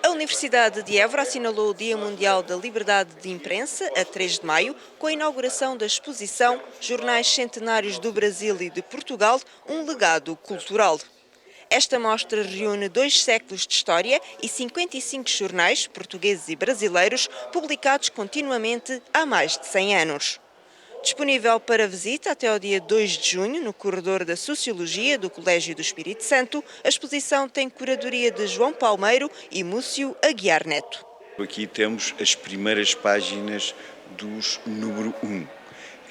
A Universidade de Évora assinalou o Dia Mundial da Liberdade de Imprensa, a 3 de maio, com a inauguração da exposição Jornais Centenários do Brasil e de Portugal, um legado cultural. Esta mostra reúne 2 séculos de história e 55 jornais, portugueses e brasileiros, publicados continuamente há mais de 100 anos. Disponível para visita até ao dia 2 de junho, no corredor da Sociologia do Colégio do Espírito Santo, a exposição tem curadoria de João Palmeiro e Múcio Aguiar Neto. Aqui temos as primeiras páginas dos número 1,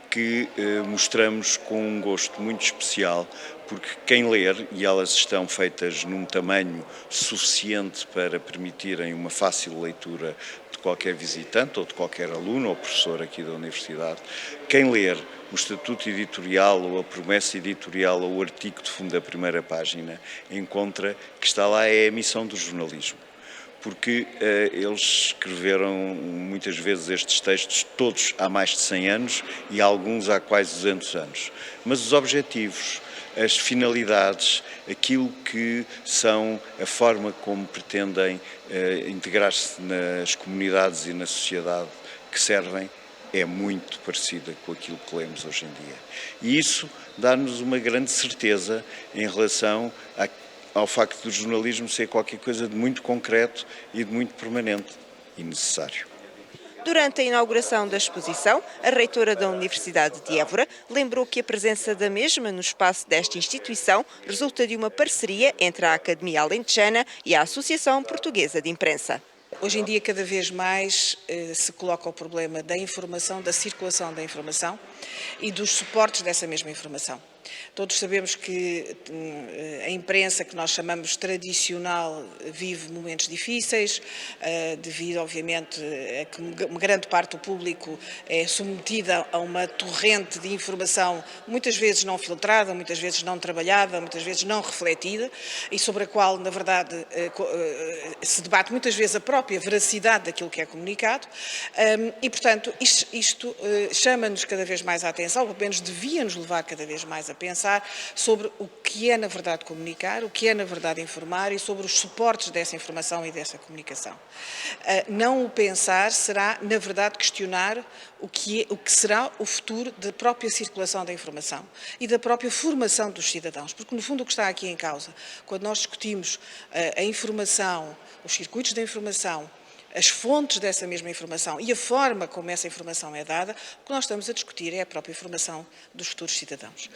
que mostramos com um gosto muito especial, porque quem ler, e elas estão feitas num tamanho suficiente para permitirem uma fácil leitura de qualquer visitante ou de qualquer aluno ou professor aqui da Universidade, quem ler o estatuto editorial ou a promessa editorial ou o artigo de fundo da primeira página, encontra que está lá é a missão do jornalismo. Porque eles escreveram muitas vezes estes textos todos há mais de 100 anos e alguns há quase 200 anos. Mas os objetivos, as finalidades, aquilo que são a forma como pretendem integrar-se nas comunidades e na sociedade que servem, é muito parecida com aquilo que lemos hoje em dia. E isso dá-nos uma grande certeza em relação ao facto do jornalismo ser qualquer coisa de muito concreto e de muito permanente e necessário. Durante a inauguração da exposição, a reitora da Universidade de Évora lembrou que a presença da mesma no espaço desta instituição resulta de uma parceria entre a Academia Alentejana e a Associação Portuguesa de Imprensa. Hoje em dia, cada vez mais se coloca o problema da informação, da circulação da informação e dos suportes dessa mesma informação. Todos sabemos que a imprensa, que nós chamamos tradicional, vive momentos difíceis, devido, obviamente, a que uma grande parte do público é submetida a uma torrente de informação, muitas vezes não filtrada, muitas vezes não trabalhada, muitas vezes não refletida, e sobre a qual, na verdade, se debate muitas vezes a própria veracidade daquilo que é comunicado, e, portanto, isto chama-nos cada vez mais a atenção, ou pelo menos devia-nos levar cada vez mais a pensar sobre o que é, na verdade, comunicar, o que é, na verdade, informar e sobre os suportes dessa informação e dessa comunicação. Não o pensar será, na verdade, questionar o que será o futuro da própria circulação da informação e da própria formação dos cidadãos, porque, no fundo, o que está aqui em causa, quando nós discutimos a informação, os circuitos da informação, as fontes dessa mesma informação e a forma como essa informação é dada, o que nós estamos a discutir é a própria formação dos futuros cidadãos.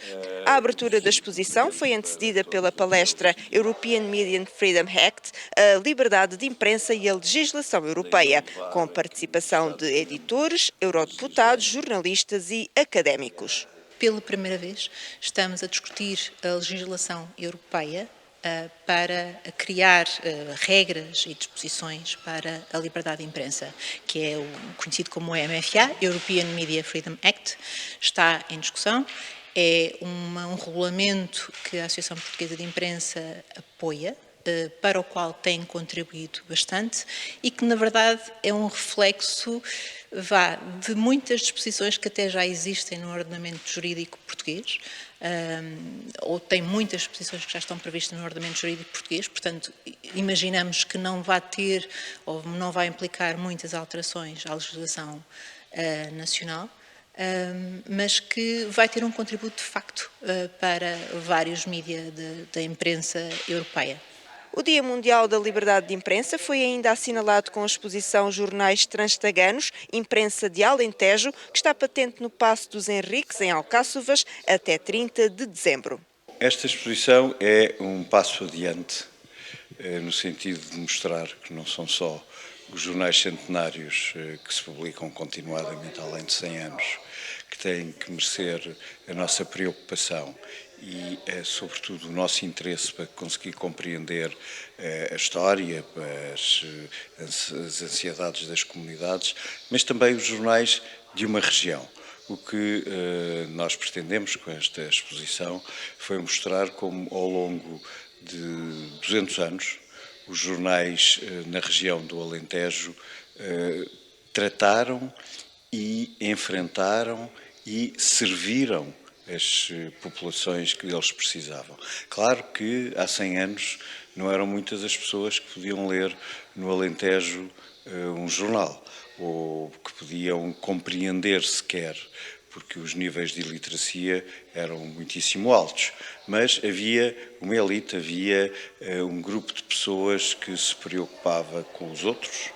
A abertura da exposição foi antecedida pela palestra European Media Freedom Act, a liberdade de imprensa e a legislação europeia, com participação de editores, eurodeputados, jornalistas e académicos. Pela primeira vez estamos a discutir a legislação europeia para criar regras e disposições para a liberdade de imprensa, que é o conhecido como o EMFA, European Media Freedom Act, está em discussão. É um regulamento que a Associação Portuguesa de Imprensa apoia, para o qual tem contribuído bastante e que, na verdade, é um reflexo de muitas disposições que até já existem no ordenamento jurídico português, ou tem muitas disposições que já estão previstas no ordenamento jurídico português, portanto, imaginamos que não vai ter ou não vai implicar muitas alterações à legislação nacional, mas que vai ter um contributo de facto para vários mídia da imprensa europeia. O Dia Mundial da Liberdade de Imprensa foi ainda assinalado com a exposição Jornais Transtaganos, Imprensa de Alentejo, que está patente no Paço dos Henriques, em Alcáçovas, até 30 de dezembro. Esta exposição é um passo adiante, no sentido de mostrar que não são só os jornais centenários que se publicam continuadamente há além de 100 anos, que têm que merecer a nossa preocupação e, sobretudo, o nosso interesse para conseguir compreender a história, as ansiedades das comunidades, mas também os jornais de uma região. O que nós pretendemos com esta exposição foi mostrar como, ao longo de 200 anos, os jornais na região do Alentejo trataram e enfrentaram e serviram as populações que eles precisavam. Claro que há 100 anos não eram muitas as pessoas que podiam ler no Alentejo um jornal, ou que podiam compreender sequer, porque os níveis de iliteracia eram muitíssimo altos. Mas havia uma elite, havia um grupo de pessoas que se preocupava com os outros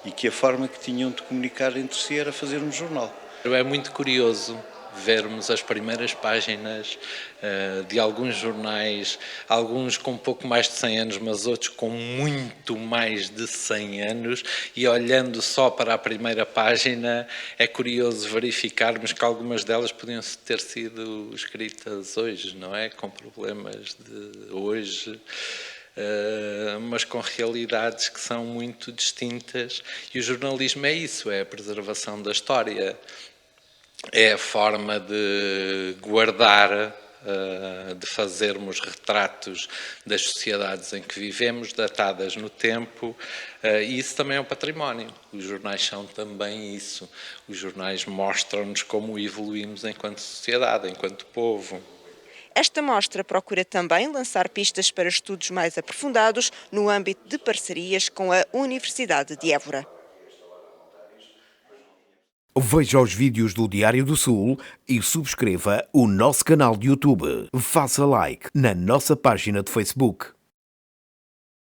e que a forma que tinham de comunicar entre si era fazer um jornal. É muito curioso vermos as primeiras páginas de alguns jornais, alguns com um pouco mais de 100 anos, mas outros com muito mais de 100 anos, e olhando só para a primeira página, é curioso verificarmos que algumas delas podiam ter sido escritas hoje, não é? Com problemas de hoje, mas com realidades que são muito distintas, e o jornalismo é isso, é a preservação da história. É a forma de guardar, de fazermos retratos das sociedades em que vivemos, datadas no tempo, e isso também é um património. Os jornais são também isso. Os jornais mostram-nos como evoluímos enquanto sociedade, enquanto povo. Esta mostra procura também lançar pistas para estudos mais aprofundados no âmbito de parcerias com a Universidade de Évora. Veja os vídeos do Diário do Sul e subscreva o nosso canal de YouTube. Faça like na nossa página de Facebook.